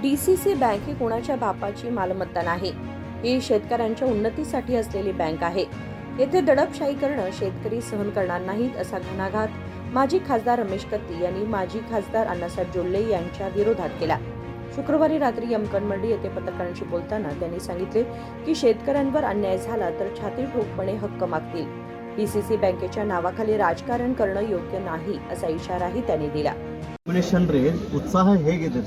DCC bank ही कोणाच्या बापाची मालमत्ता नाही. ही शेतकऱ्यांच्या उन्नतीसाठी असलेली बँक आहे. येथे दडपशाही करणं शेतकरी सहन करणार नाहीत असा घणाघात माजी खासदार रमेश कत्ती यांनी माजी खासदार अण्णासाहेब जोल्ले यांच्या विरोधात केला. शुक्रवारी रात्री यमकनमंडी येथे पत्रकारांशी बोलताना त्यांनी सांगितले की शेतकऱ्यांवर अन्याय झाला तर छाती ठोकपणे हक्क मागतील. DCC बँकेच्या नावाखाली राजकारण करणं योग्य नाही असा इशाराही त्यांनी दिला. उत्साह ಹೇಗಿದೆ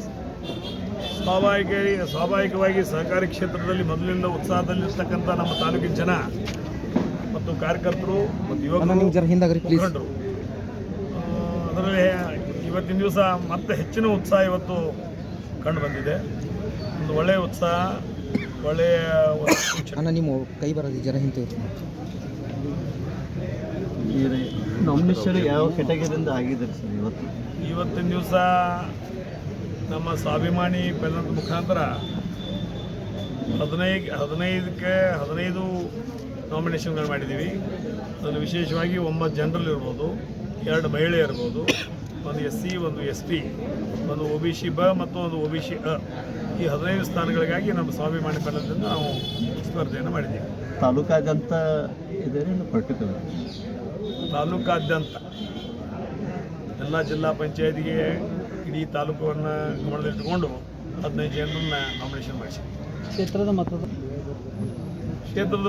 ಸ್ವಾಭಾವಿಕವಾಗಿ ಸಹಕಾರಿ ಕ್ಷೇತ್ರದಲ್ಲಿ ಮೊದಲಿಂದ ಉತ್ಸಾಹದಲ್ಲಿರ್ತಕ್ಕಂಥ ನಮ್ಮ ತಾಲೂಕಿನ ಜನ ಮತ್ತು ಕಾರ್ಯಕರ್ತರು ಮತ್ತು ಯುವಕರು ಅದರಲ್ಲಿ ಇವತ್ತಿನ ದಿವಸ ಮತ್ತೆ ಹೆಚ್ಚಿನ ಉತ್ಸಾಹ ಇವತ್ತು ಕಂಡು ಬಂದಿದೆ. ಒಂದು ಒಳ್ಳೆಯ ಉತ್ಸಾಹ, ಒಳ್ಳೆಯ ನಿಮ್ಮ ಕೈ ಬರೋದು ಜನ ಹಿಂದೆ ನಾಮಿನೇಷನ್ ಯಾವ ಕೆಟಗರಿಯಿಂದ ಆಗಿದೆ ಸರ್ ಇವತ್ತಿನ ದಿವಸ ನಮ್ಮ ಸ್ವಾಭಿಮಾನಿ ಬೆಲ್ಲದ ಮುಖಾಂತರ 15 ನಾಮಿನೇಷನ್ಗಳು ಮಾಡಿದ್ದೀವಿ. ಅದರಲ್ಲಿ ವಿಶೇಷವಾಗಿ 9 ಜನರಲ್ ಇರ್ಬೋದು, 2 ಮಹಿಳೆ ಇರ್ಬೋದು, ಒಂದು SC, ಒಂದು ST, ಒಂದು OBC ಬ ಮತ್ತು ಒಂದು OBC ಅ. ಈ 15 ಸ್ಥಾನಗಳಿಗಾಗಿ ನಮ್ಮ ಸ್ವಾಭಿಮಾನಿ ಬೆಲ್ಲದಿಂದ ನಾವು ಸ್ಪರ್ಧೆಯನ್ನು ಮಾಡಿದ್ದೀವಿ. ತಾಲೂಕಾದ್ಯಂತ ಇದೆ ಪರ್ಟಿಕ್ಯುಲರ್ ತಾಲೂಕಾದ್ಯಂತ ಎಲ್ಲ ಜಿಲ್ಲಾ ಪಂಚಾಯತಿಗೆ ಇಡೀ ತಾಲೂಕನ್ನು ಗಮನದಲ್ಲಿಟ್ಟುಕೊಂಡು 15 ಜನರನ್ನ ನಾಮಿನೇಷನ್ ಮಾಡಿಸಿ. ಕ್ಷೇತ್ರದ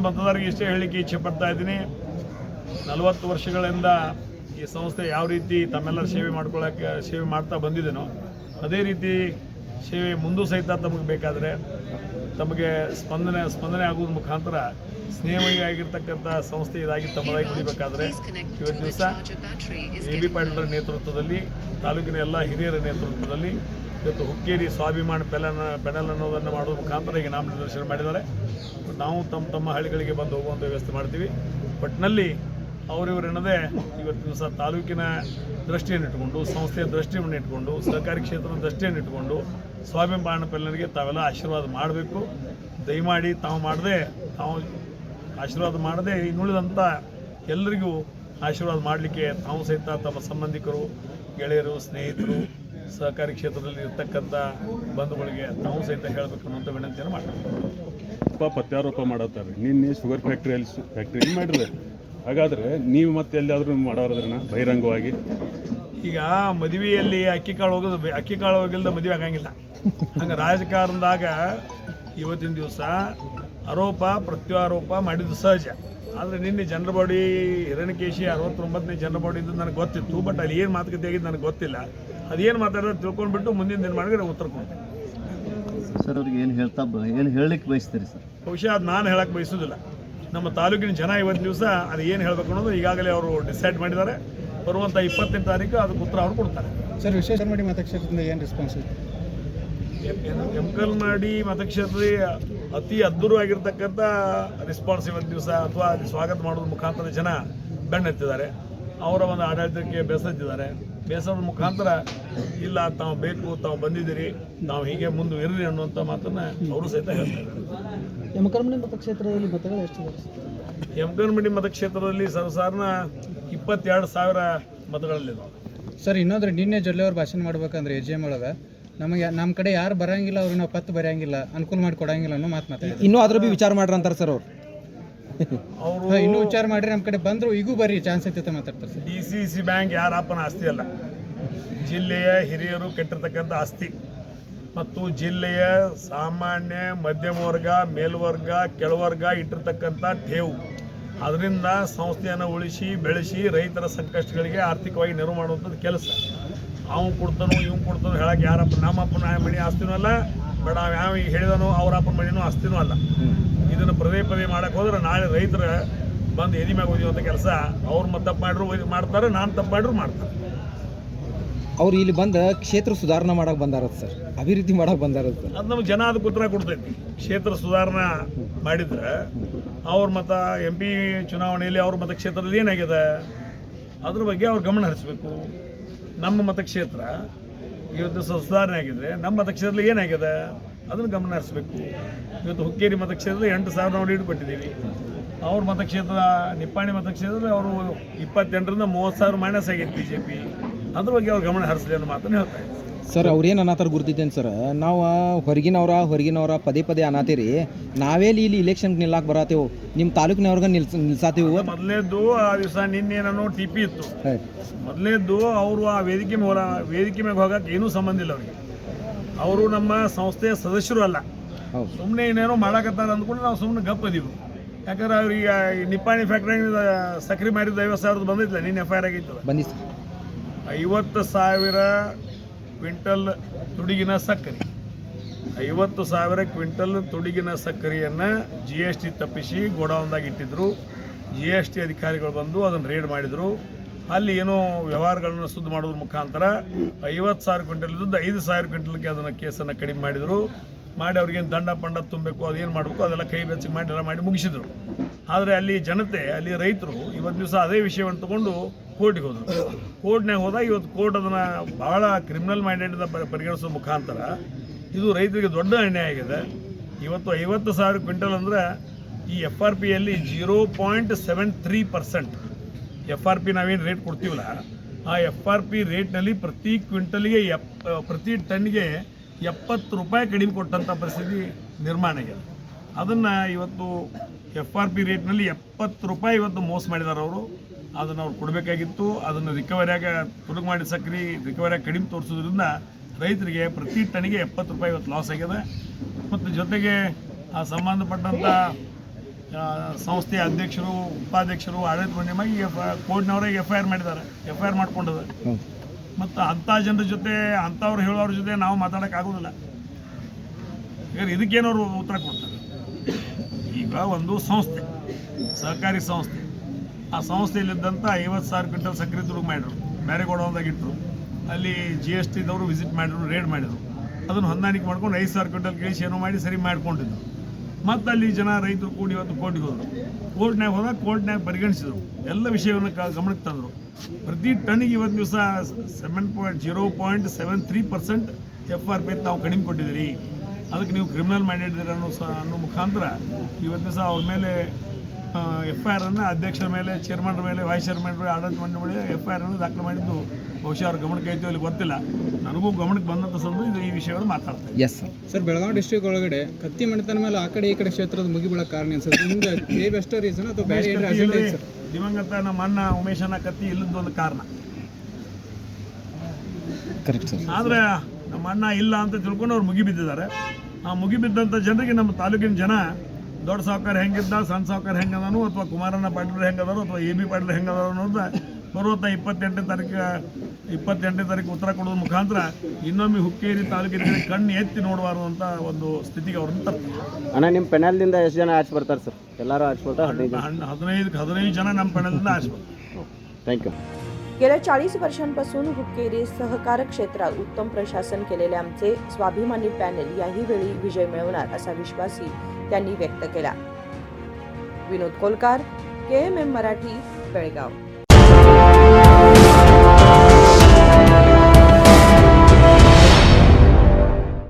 ಮತದಾರರಿಗೆ ಇಷ್ಟೇ ಹೇಳಲಿಕ್ಕೆ ಇಚ್ಛೆ ಪಡ್ತಾ ಇದ್ದೀನಿ. 40 ವರ್ಷಗಳಿಂದ ಈ ಸಂಸ್ಥೆ ಯಾವ ರೀತಿ ತಮ್ಮೆಲ್ಲರ ಸೇವೆ ಮಾಡ್ತಾ ಬಂದಿದ್ದೇನೋ ಅದೇ ರೀತಿ ಸೇವೆ ಮುಂದೂ ಸಹಿತ ತಮಗೆ ಬೇಕಾದರೆ ತಮಗೆ ಸ್ಪಂದನೆ ಆಗುವುದ್ರ ಮುಖಾಂತರ ಸ್ನೇಹವಾಗಿ ಆಗಿರ್ತಕ್ಕಂಥ ಸಂಸ್ಥೆ ಇದಾಗಿ ತಮ್ಮದಾಗಿ ಉಳಿಬೇಕಾದ್ರೆ ಇವತ್ತು ದಿವಸ AB ಪಾಟೀಲರ ನೇತೃತ್ವದಲ್ಲಿ, ತಾಲೂಕಿನ ಎಲ್ಲ ಹಿರಿಯರ ನೇತೃತ್ವದಲ್ಲಿ ಇವತ್ತು ಹುಕ್ಕೇರಿ ಸ್ವಾಭಿಮಾನಿ ಪೆನಲ್ ಅನ್ನೋದನ್ನು ಮಾಡೋದ್ರ ಮುಖಾಂತರ ಈಗ ನಾಮನಿರ್ದೇಶನ ಮಾಡಿದ್ದಾರೆ. ನಾವು ತಮ್ಮ ಹಳ್ಳಿಗಳಿಗೆ ಬಂದು ಹೋಗುವಂಥ ವ್ಯವಸ್ಥೆ ಮಾಡ್ತೀವಿ. ಒಟ್ಟಿನಲ್ಲಿ ಅವರಿವರೆನ್ನದೇ ಇವತ್ತು ದಿವಸ ತಾಲೂಕಿನ ದೃಷ್ಟಿಯನ್ನಿಟ್ಟುಕೊಂಡು, ಸಂಸ್ಥೆಯ ದೃಷ್ಟಿಯನ್ನು ಇಟ್ಕೊಂಡು, ಸಹಕಾರಿ ಕ್ಷೇತ್ರದ ದೃಷ್ಟಿಯನ್ನು ಇಟ್ಟುಕೊಂಡು ಸ್ವಾಭಿಮಾನಿ ಪೆಲ್ಲರಿಗೆ ತಾವೆಲ್ಲ ಆಶೀರ್ವಾದ ಮಾಡಬೇಕು. ದಯಮಾಡಿ ತಾವು ಆಶೀರ್ವಾದ ಮಾಡದೆ ಇನ್ನುಳಿದಂಥ ಎಲ್ಲರಿಗೂ ಆಶೀರ್ವಾದ ಮಾಡಲಿಕ್ಕೆ ತಾವು ಸಹಿತ ತಮ್ಮ ಸಂಬಂಧಿಕರು, ಗೆಳೆಯರು, ಸ್ನೇಹಿತರು, ಸಹಕಾರಿ ಕ್ಷೇತ್ರದಲ್ಲಿ ಇರ್ತಕ್ಕಂಥ ಬಂಧುಗಳಿಗೆ ತಾವು ಸಹಿತ ಹೇಳಬೇಕು ಅನ್ನೋಂಥ ವಿನಂತಿಯನ್ನು ಮಾಡ್ತಾರೆ. ಪ್ರತ್ಯಾರೋಪ ಮಾಡತ್ತಾರೆ. ನಿನ್ನೆ ಶುಗರ್ ಫ್ಯಾಕ್ಟ್ರಿ ಮಾಡಿದ್ರೆ, ಹಾಗಾದರೆ ನೀವು ಮತ್ತೆ ಎಲ್ಲಾದರೂ ಮಾಡೋದ್ರನ್ನ ಬಹಿರಂಗವಾಗಿ ಈಗ ಮದುವೆಯಲ್ಲಿ ಅಕ್ಕಿ ಕಾಳು ಹೋಗಿಲ್ದ ಮದುವೆ ಆಗಂಗಿಲ್ಲ. ಹಂಗೆ ರಾಜಕಾರಣದಾಗ ಇವತ್ತಿನ ದಿವಸ ಆರೋಪ ಪ್ರತ್ಯಾರೋಪ ಮಾಡಿದ್ದು ಸಹಜ. ಆದರೆ ನಿನ್ನೆ ಜನರ ಬಾಡಿ ಹಿರಣ್ಯಕೇಶಿ 69ನೇ ಜನರ ಬಾಡಿ ಇದ್ದು ನನಗೆ ಗೊತ್ತಿತ್ತು. ಬಟ್ ಅಲ್ಲಿ ಏನು ಮಾತುಕತೆ ಆಗಿದ್ದು ನನಗೆ ಗೊತ್ತಿಲ್ಲ. ಅದೇನು ಮಾತಾಡೋದು ತಿಳ್ಕೊಂಡ್ಬಿಟ್ಟು ಮುಂದಿನ ದಿನ ಮಾಡಿದ್ರೆ ಉತ್ತರ ಕೊಡ್ತೀನಿ ಸರ್. ಅವ್ರಿಗೆ ಏನು ಹೇಳಲಿಕ್ಕೆ ಬಯಸ್ತೀರಿ ಸರ್? ಬಹುಶಃ ಅದು ನಾನು ಹೇಳಕ್ಕೆ ಬಯಸೋದಿಲ್ಲ. ನಮ್ಮ ತಾಲೂಕಿನ ಜನ ಇವತ್ತಿನ ದಿವಸ ಅದು ಏನು ಹೇಳಬೇಕು ಅನ್ನೋದು ಈಗಾಗಲೇ ಅವರು ಡಿಸೈಡ್ ಮಾಡಿದ್ದಾರೆ. ಬರುವಂಥ 28ನೇ ತಾರೀಕು ಅದಕ್ಕೆ ಉತ್ತರ ಅವರು ಕೊಡ್ತಾರೆ. ಸರ್, ವಿಶೇಷ ಮಾಡಿ ಮತಕ್ಷೇತ್ರದಿಂದ ಏನು ರೆಸ್ಪಾನ್ಸ್ ಇದೆ? ಯಮಕನಮಂಡಿ ಮತಕ್ಷೇತ್ರದಲ್ಲಿ ಅತಿ ಅದ್ಭುತವಾಗಿರ್ತಕ್ಕಂಥ ರೆಸ್ಪಾನ್ಸ್ ಇವತ್ತು ದಿವಸ ಅಥವಾ ಸ್ವಾಗತ ಮಾಡೋದ್ರ ಮುಖಾಂತರ ಜನ ಬೆನ್ನತ್ತಿದ್ದಾರೆ. ಅವರ ಒಂದು ಆಡಳಿತಕ್ಕೆ ಬೇಸತ್ತಿದ್ದಾರೆ. ಬೇಸರದ ಮುಖಾಂತರ ಇಲ್ಲ ತಾವು ಬೇಕು, ತಾವು ಬಂದಿದ್ದೀರಿ, ನಾವು ಹೀಗೆ ಮುಂದುವರಿರಿ ಅನ್ನುವಂಥ ಮಾತನ್ನು ಅವರು ಸಹಿತ ಹೇಳ್ತಾರೆ. ಯಮಕನಮಂಡಿ ಮತಕ್ಷೇತ್ರದಲ್ಲಿ ಮತಗಳು ಎಷ್ಟಿದೆ? ಯಮಕನಮಂಡಿ ಮತಕ್ಷೇತ್ರದಲ್ಲಿ ಸರ್ವಸಾಧಾರಣ 22,000 ಮತಗಳಲ್ಲಿದ್ದಾವೆ. ಸರ್, ಇನ್ನೊಂದ್ರೆ ನಿನ್ನೆ ಜೊಲ್ಲೆ ಅವ್ರು ಭಾಷಣ ಮಾಡ್ಬೇಕಂದ್ರೆ AGM ಒಳಗೆ ನಮ್ಮ ಕಡೆ ಯಾರು ಬರಂಗಿಲ್ಲ, ಅವ್ರಿಗೆ ನಾವು ಪತ್ತು ಬರೆಯಂಗಿಲ್ಲ, ಅನುಕೂಲ ಮಾಡಿ ಕೊಡಂಗಿಲ್ಲ ಅನ್ನೋ ಮಾತು ಮಾತಾಡ್ತಾರೆ. ಇನ್ನೂ ಅದ್ರ ಬಿ ವಿಚಾರ ಮಾಡ್ರಿ ಅಂತಾರೆ ಸರ್ ಅವರು ಇನ್ನೂ ವಿಚಾರ ಮಾಡಿರಿ, ನಮ್ಮ ಕಡೆ ಬಂದರು ಈಗೂ ಬರ್ರಿ ಚಾನ್ಸ್ ಐತೆ ಮಾತಾಡ್ತಾರೆ ಸರ್. DCC ಬ್ಯಾಂಕ್ ಯಾರಪ್ಪನ ಆಸ್ತಿ ಅಲ್ಲ, ಜಿಲ್ಲೆಯ ಹಿರಿಯರು ಕೆಟ್ಟಿರ್ತಕ್ಕಂಥ ಆಸ್ತಿ ಮತ್ತು ಜಿಲ್ಲೆಯ ಸಾಮಾನ್ಯ ಮಧ್ಯಮ ವರ್ಗ, ಮೇಲ್ವರ್ಗ, ಕೆಳವರ್ಗ ಇಟ್ಟಿರ್ತಕ್ಕಂಥ ಠೇವು. ಅದರಿಂದ ಸಂಸ್ಥೆಯನ್ನು ಉಳಿಸಿ ಬೆಳೆಸಿ ರೈತರ ಸಂಕಷ್ಟಗಳಿಗೆ ಆರ್ಥಿಕವಾಗಿ ನೆರವು ಮಾಡುವಂಥದ್ದು ಕೆಲಸ. ಅವ್ನು ಕೊಡ್ತಾನೋ ಇವ್ನು ಕೊಡ್ತಾನೋ ಹೇಳಕ್ಕೆ ಯಾರಪ್ಪ ನಮ್ಮಪ್ಪನ ಮನೆ ಆಸ್ತಿನೂ ಅಲ್ಲ, ಬಟ್ ನಾವು ಯಾವ ಈಗ ಹೇಳಿದಾನೋ ಅವ್ರ ಅಪ್ಪನ ಮನೆಯೂ ಆಸ್ತಿನೂ ಅಲ್ಲ. ಇದನ್ನು ಪದೇ ಮಾಡಕ್ಕೆ ಹೋದ್ರೆ ನಾಳೆ ರೈತರ ಬಂದು ಎದಿ ಮ್ಯಾಗ ಓದಿಯುವಂಥ ಕೆಲಸ ಅವ್ರು ತಪ್ಪು ಮಾಡಿದ್ರು ಮಾಡ್ತಾರೆ, ನಾನು ತಪ್ಪು ಮಾಡಿದ್ರು ಮಾಡ್ತಾರೆ. ಅವ್ರು ಇಲ್ಲಿ ಬಂದ ಕ್ಷೇತ್ರ ಸುಧಾರಣೆ ಮಾಡಕ್ಕೆ ಬಂದಾರ ಸರ್, ಅಭಿವೃದ್ಧಿ ಮಾಡಕ್ಕೆ ಬಂದಾರ ಸರ್. ಅದು ನಮ್ಗೆ ಜನ ಅದಕ್ಕೆ ಉತ್ತರ ಕೊಡ್ತೈತಿ. ಕ್ಷೇತ್ರ ಸುಧಾರಣೆ ಮಾಡಿದ್ರೆ ಅವ್ರ ಮತ MP ಚುನಾವಣೆಯಲ್ಲಿ ಅವ್ರ ಮತಕ್ಷೇತ್ರದಲ್ಲಿ ಏನಾಗಿದೆ ಅದ್ರ ಬಗ್ಗೆ ಅವ್ರು ಗಮನ ಹರಿಸಬೇಕು. ನಮ್ಮ ಮತಕ್ಷೇತ್ರ ಇವತ್ತು ಸುಧಾರಣೆ ಆಗಿದ್ರೆ ನಮ್ಮ ಮತಕ್ಷೇತ್ರದಲ್ಲಿ ಏನಾಗಿದೆ ಅದನ್ನು ಗಮನ ಹರಿಸಬೇಕು. ಇವತ್ತು ಹುಕ್ಕೇರಿ ಮತಕ್ಷೇತ್ರದಲ್ಲಿ 8,000 ನಾವು ಲೀಡ್ ಕೊಟ್ಟಿದ್ದೀವಿ. ಅವ್ರ ಮತಕ್ಷೇತ್ರ ನಿಪ್ಪಾಣಿ ಮತಕ್ಷೇತ್ರದಲ್ಲಿ ಅವರು 28ರಿಂದ 30,000 ಮೈನಸ್ ಆಗೈತೆ BJP. ಅದ್ರ ಬಗ್ಗೆ ಅವ್ರು ಗಮನ ಹರಿಸಲಿ ಅನ್ನೋ ಮಾತನ್ನು ಹೇಳ್ತಾ ಇದ್ದಾರೆ. ಸರ್ ಅವ್ರೇನು ಅನ್ನತ್ತಾರ ಗುರ್ತಿದ್ದೇನೆ ಸರ್, ನಾವು ಹೊರಗಿನವ್ರ ಪದೇ ಪದೇ ಅನ್ನತ್ತೀರಿ, ನಾವೇಲಿ ಇಲ್ಲಿ ಇಲೆಕ್ಷನ್ಗೆ ನಿಲ್ಲಾಕ್ ಬರತ್ತೇವು, ನಿಮ್ಮ ತಾಲೂಕಿನವ್ರಿಗೆ ನಿಲ್ಸಾತೀವಿ. ಮೊದಲನೇದ್ದು ಆ ದಿವಸ ನಿನ್ನೇನೋ ಟಿ ಪಿ ಇತ್ತು. ಮೊದಲನೇದ್ದು ಅವರು ಆ ವೇದಿಕೆ ಮ್ಯಾಗ ಹೋಗಕ್ಕೆ ಏನೂ ಸಂಬಂಧ ಇಲ್ಲ ಅವ್ರಿಗೆ. ಅವರು ನಮ್ಮ ಸಂಸ್ಥೆಯ ಸದಸ್ಯರು ಅಲ್ಲ. ಹೌದು. ಸುಮ್ಮನೆ ಏನೇನೋ ಮಾಡಕತ್ತಾರ ಅಂದ್ಕೊಂಡು ನಾವು ಸುಮ್ಮನೆ ಗಪ್ ಅದೀವಿ. ಯಾಕಂದ್ರೆ ಅವ್ರಿಗೆ ಈ ನಿಪ್ಪಾಣಿ ಫ್ಯಾಕ್ಟ್ರಿಯಿಂದ ಸಕ್ರೆ ಮಾರಿದ 50,000 ಬಂದಿಲ್ಲ, ನೀನು FIR ಆಗಿತ್ತು. ಬನ್ನಿ ಸರ್. 50,000 ಕ್ವಿಂಟಲ್ ತುಡುಗಿನ ಸಕ್ಕರೆ, 50,000 ಕ್ವಿಂಟಲ್ ತುಡುಗಿನ ಸಕ್ಕರೆಯನ್ನು GST ತಪ್ಪಿಸಿ ಗೋಡೌನ್ದಾಗ ಇಟ್ಟಿದ್ರು. GST ಅಧಿಕಾರಿಗಳು ಬಂದು ಅದನ್ನು ರೇಡ್ ಮಾಡಿದರು. ಅಲ್ಲಿ ಏನೋ ವ್ಯವಹಾರಗಳನ್ನು ಶುದ್ಧ ಮಾಡೋದ್ರ ಮುಖಾಂತರ 50,000 ಕ್ವಿಂಟಲ್ ಇದ್ದದ್ದು 5,000 ಕ್ವಿಂಟಲ್ಗೆ ಅದನ್ನು ಕೇಸನ್ನು ಕಡಿಮೆ ಮಾಡಿದರು. ಮಾಡಿ ಅವ್ರಿಗೇನು ದಂಡ ಪಂಡ ತುಂಬಬೇಕು, ಅದೇನು ಮಾಡಬೇಕು ಅದೆಲ್ಲ ಕೈ ಬೆಚ್ಚಗೆ ಮಾಡಿ ಎಲ್ಲ ಮಾಡಿ ಮುಗಿಸಿದ್ರು. ಆದರೆ ಅಲ್ಲಿ ಜನತೆ, ಅಲ್ಲಿ ರೈತರು ಇವತ್ತು ದಿವಸ ಅದೇ ವಿಷಯವನ್ನು ತಗೊಂಡು ಕೋರ್ಟಿಗೆ ಹೋದರು. ಕೋರ್ಟ್ನಾಗ ಹೋದಾಗ ಇವತ್ತು ಕೋರ್ಟ್ ಅದನ್ನು ಭಾಳ ಕ್ರಿಮಿನಲ್ ಮೈಂಡೆಡ್ ಪರಿಗಣಿಸೋ ಮುಖಾಂತರ ಇದು ರೈತರಿಗೆ ದೊಡ್ಡ ಅನ್ಯಾಯ ಆಗಿದೆ. ಇವತ್ತು 50,000 ಕ್ವಿಂಟಲ್ ಅಂದರೆ ಈ FRPಯಲ್ಲಿ 0.73% FRP ನಾವೇನು ರೇಟ್ ಕೊಡ್ತೀವಲ್ಲ, ಆ FRP ರೇಟ್ನಲ್ಲಿ ಪ್ರತಿ ಕ್ವಿಂಟಲ್ಗೆ ಪ್ರತಿ ಟನ್ಗೆ 70 ರೂಪಾಯಿ ಕಡಿಮೆ ಕೊಟ್ಟಂಥ ಪರಿಸ್ಥಿತಿ ನಿರ್ಮಾಣ ಆಗಿದೆ. ಅದನ್ನು ಇವತ್ತು FRP ರೇಟ್ನಲ್ಲಿ 70 ರೂಪಾಯಿ ಇವತ್ತು ಮೋಸ ಮಾಡಿದ್ದಾರೆ ಅವರು. ಅದನ್ನು ಅವ್ರು ಕೊಡಬೇಕಾಗಿತ್ತು. ಅದನ್ನು ರಿಕವರಿಯಾಗ ತುಡುಗು ಮಾಡಿ ಸಕ್ರೆ ರಿಕವರಿಯಾಗಿ ಕಡಿಮೆ ತೋರಿಸೋದ್ರಿಂದ ರೈತರಿಗೆ ಪ್ರತಿ ಟನ್ನಿಗೆ 70 ರೂಪಾಯಿ ಇವತ್ತು ಲಾಸ್ ಆಗಿದೆ. ಮತ್ತು ಜೊತೆಗೆ ಆ ಸಂಬಂಧಪಟ್ಟಂಥ ಸಂಸ್ಥೆಯ ಅಧ್ಯಕ್ಷರು, ಉಪಾಧ್ಯಕ್ಷರು, ಆಡಳಿತ ಮಂಡಳಿಯಾಗಿ ಕೋರ್ಟ್ನವರಿಗೆ FIR ಮಾಡಿದ್ದಾರೆ, FIR ಮಾಡ್ಕೊಂಡಿದ್ದಾರೆ. ಮತ್ತು ಅಂಥ ಜನರ ಜೊತೆ, ಅಂಥವ್ರು ಹೇಳೋರ ಜೊತೆ ನಾವು ಮಾತಾಡೋಕ್ಕಾಗೋದಿಲ್ಲ. ಈಗ ಇದಕ್ಕೇನವರು ಉತ್ತರ ಕೊಡ್ತಾರೆ. ಈಗ ಒಂದು ಸಂಸ್ಥೆ, ಸಹಕಾರಿ ಸಂಸ್ಥೆ, ಆ ಸಂಸ್ಥೆಯಲ್ಲಿದ್ದಂಥ 50,000 ಕ್ವಿಂಟಲ್ ಸಕ್ಕರೆ ತುಡುಗು ಮಾಡಿದ್ರು, ಬೇರೆ ಗೋಡೌನ್ದಾಗ ಇಟ್ಟರು. ಅಲ್ಲಿ GSTದವರು ವಿಸಿಟ್ ಮಾಡಿದ್ರು, ರೇಡ್ ಮಾಡಿದರು. ಅದನ್ನು ಹೊಂದಾಣಿಕೆ ಮಾಡ್ಕೊಂಡು 5,000 ಕ್ವಿಂಟಲ್ ಕೇಳಿಸಿ ಏನೋ ಮಾಡಿ ಸರಿ ಮಾಡ್ಕೊಂಡಿದ್ರು. ಮತ್ತು ಅಲ್ಲಿ ಜನ ರೈತರು ಕೂಡಿ ಇವತ್ತು ಕೋರ್ಟಿಗೆ ಹೋದರು. ಕೋರ್ಟ್ನಾಗ ಹೋದಾಗ ಕೋರ್ಟ್ನಾಗ ಪರಿಗಣಿಸಿದರು, ಎಲ್ಲ ವಿಷಯವನ್ನು ಗಮನಕ್ಕೆ ತಂದರು. ಪ್ರತಿ ಟನ್ನಿಗೆ ಇವತ್ತು ದಿವಸ 0.73% FRP ತಾವು ಕಡಿಮೆ ಕೊಟ್ಟಿದ್ದೀರಿ, ಅದಕ್ಕೆ ನೀವು ಕ್ರಿಮಿನಲ್ ಮೈಂಡೆಡ್ ಅನ್ನೋ ಮುಖಾಂತರ ಇವತ್ತು ದಿವಸ ಅವ್ರ ಮೇಲೆ FIR ಅನ್ನು ಅಧ್ಯಕ್ಷರ ಮೇಲೆ, ಚೇರ್ಮನ್ರ ಮೇಲೆ, ವೈಸ್ ಚೇರ್ಮನ್ ಆಡಳಿತ ಮಂಡಳಿ ಮೇಲೆ FIR ಅನ್ನು ದಾಖಲು ಮಾಡಿದ್ದು ಬಹುಶಃ ಅವ್ರ ಗಮನಕ್ಕೆ ಐತೋ ಇಲ್ಲಿ ಗೊತ್ತಿಲ್ಲ. ನನಗೂ ಗಮನಕ್ಕೆ ಬಂದಂಥ ಸಂದರ್ಭ ಇದು ಈ ವಿಷಯವನ್ನು ಮಾತಾಡ್ತಾರೆ. Yes sir. Sir, Belagavi district ಒಳಗಡೆ ಕತ್ತಿ ಮಣಿತನ ಮೇಲೆ ಆ ಕಡೆ ಈ ಕಡೆ ಕ್ಷೇತ್ರದ ಮುಗಿಬೀಳಕ್ಕೆ ಕಾರಣ ಏನು ಸರ್? ನಿಮ್ದು ಬೆಸ್ಟ್ ರೀಸನ್ ಅಥವಾ ಬೇರೆ ಏನು ಅಜೆಂಡಾ ಇದೆ ಸರ್? ದಿವಂಗತ ನಮ್ಮ ಅಣ್ಣ ಉಮೇಶನ ಕತ್ತಿ ಇಲ್ಲದೊಂದು ಕಾರಣ. Correct sir. ಆದರೆ ನಮ್ಮ ಅಣ್ಣ ಇಲ್ಲ ಅಂತ ತಿಳ್ಕೊಂಡು ಅವ್ರು ಮುಗಿಬಿದ್ದಿದ್ದಾರೆ. ಆ ಮುಗಿಬಿದ್ದಂಥ ಜನರಿಗೆ ನಮ್ಮ ತಾಲೂಕಿನ ಜನ ದೊಡ್ಡ ಸಾವುಕಾರ ಹೆಂಗಿದ್ದ, ಸಣ್ಣ ಸಾವುಕಾರ ಹೆಂಗದಾನು, ಅಥವಾ ಕುಮಾರಣ್ಣ ಪಾಟೀಲ್ ಹೆಂಗದಾರು, ಅಥವಾ AB ಪಾಟೀಲ್ ಹೆಂಗದಾರು ಅನ್ನೋದು ಬರುವಂಥ 28ನೇ ತಾರೀಕು ಉತ್ತರ ಕೊಡೋದ್ರ ಮುಖಾಂತರ ಇನ್ನೊಮ್ಮೆ ಹುಕ್ಕೇರಿ ತಾಲೂಕಿನ ಕಣ್ಣು ಎತ್ತಿ ನೋಡಬಾರ್ದು ಅಂತ ಒಂದು ಸ್ಥಿತಿಗೆ ಅವ್ರನ್ನ ತರ್ತಾರೆ. ಅಣ್ಣ, ನಿಮ್ಮ ಪೆನಲ್ದಿಂದ ಎಷ್ಟು ಜನ ಆಚೆ ಬರ್ತಾರೆ ಸರ್? ಎಲ್ಲರೂ ಆಚೆ ಬರ್ತಾರೆ? 15 ಜನ ನಮ್ಮ ಪಣದಿಂದ ಆಚೆ ಬರ್ತಾರೆ. थँक्यू. गेल्या 40 वर्षांपासून हुक्केरी सहकार क्षेत्रात उत्तम प्रशासन केलेले आमचे स्वाभिमानी पॅनल याही वेळी विजय मिळवणार असा विश्वासही त्यांनी व्यक्त केला. विनोद कोलकार, KMM मराठी, बेळगाव.